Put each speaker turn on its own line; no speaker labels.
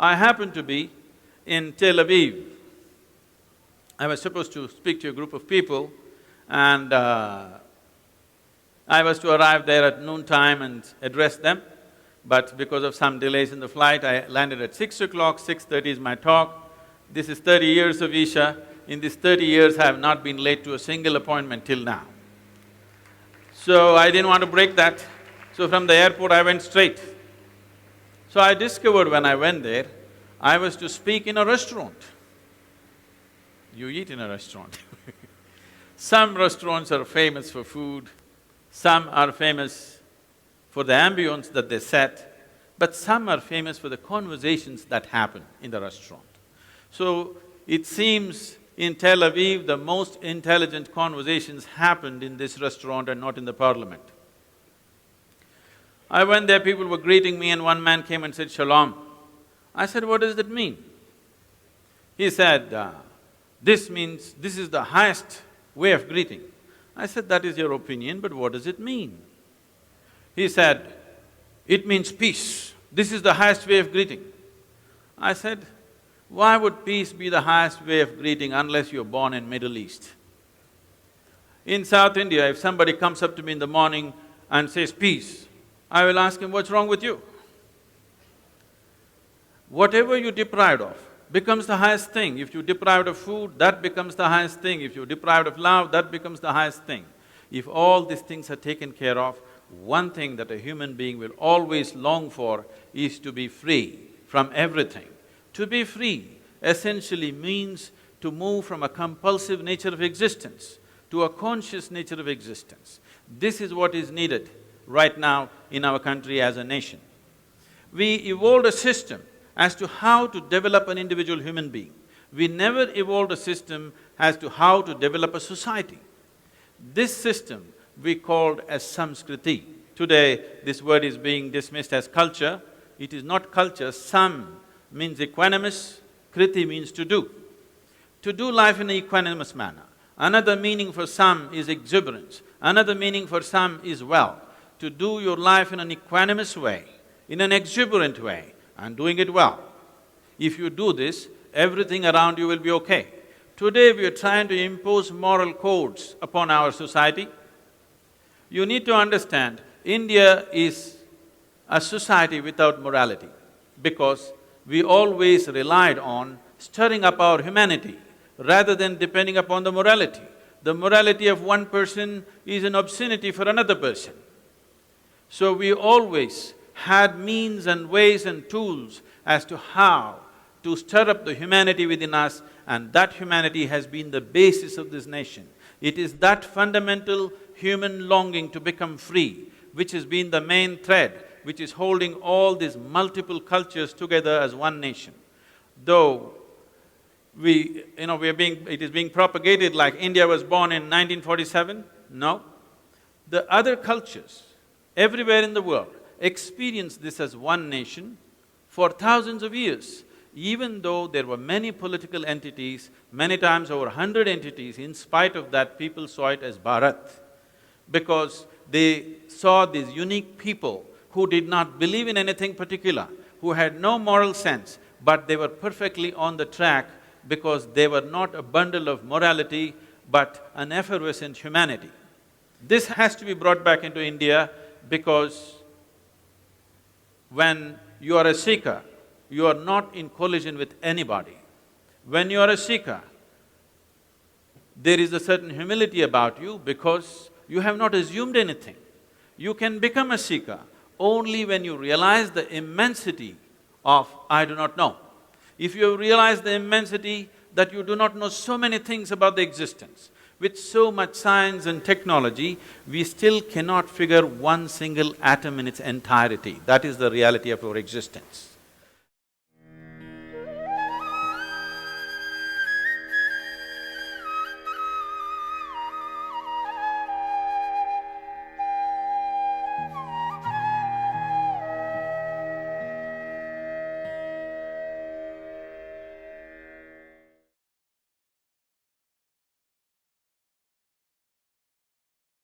I happened to be in Tel Aviv. I was supposed to speak to a group of people and I was to arrive there at noontime and address them, but because of some delays in the flight, I landed at 6 o'clock, 6:30 is my talk. This is 30 years of Isha. In these 30 years, I have not been late to a single appointment till now. So I didn't want to break that, so from the airport I went straight. So I discovered when I went there, I was to speak in a restaurant. You eat in a restaurant Some restaurants are famous for food, some are famous for the ambience that they set, but some are famous for the conversations that happen in the restaurant. So, it seems in Tel Aviv, the most intelligent conversations happened in this restaurant and not in the parliament. I went there, people were greeting me and one man came and said, "Shalom." I said, "What does that mean?" He said, "This means, this is the highest way of greeting." I said, "That is your opinion, but what does it mean?" He said, "It means peace. This is the highest way of greeting." I said, "Why would peace be the highest way of greeting unless you're born in Middle East? In South India, if somebody comes up to me in the morning and says peace, I will ask him, what's wrong with you? Whatever you're deprived of becomes the highest thing. If you're deprived of food, that becomes the highest thing. If you're deprived of love, that becomes the highest thing. If all these things are taken care of, one thing that a human being will always long for is to be free from everything. To be free essentially means to move from a compulsive nature of existence to a conscious nature of existence. This is what is needed right now in our country as a nation. We evolved a system as to how to develop an individual human being. We never evolved a system as to how to develop a society. This system we called as Samskriti. Today, this word is being dismissed as culture. It is not culture. Sam means equanimous, kriti means to do. To do life in an equanimous manner. Another meaning for some is exuberance, another meaning for some is well. To do your life in an equanimous way, in an exuberant way, and doing it well. If you do this, everything around you will be okay. Today we are trying to impose moral codes upon our society. You need to understand, India is a society without morality because we always relied on stirring up our humanity rather than depending upon the morality. The morality of one person is an obscenity for another person. So we always had means and ways and tools as to how to stir up the humanity within us, and that humanity has been the basis of this nation. It is that fundamental human longing to become free which has been the main thread, which is holding all these multiple cultures together as one nation. Though it is being propagated like India was born in 1947, no. The other cultures everywhere in the world experience this as one nation for thousands of years. Even though there were many political entities, many times over 100 entities, in spite of that people saw it as Bharat, because they saw these unique people who did not believe in anything particular, who had no moral sense, but they were perfectly on the track because they were not a bundle of morality, but an effervescent humanity. This has to be brought back into India because when you are a seeker, you are not in collision with anybody. When you are a seeker, there is a certain humility about you because you have not assumed anything. You can become a seeker only when you realize the immensity of I do not know. If you realize the immensity that you do not know so many things about the existence, with so much science and technology, we still cannot figure one single atom in its entirety. That is the reality of our existence.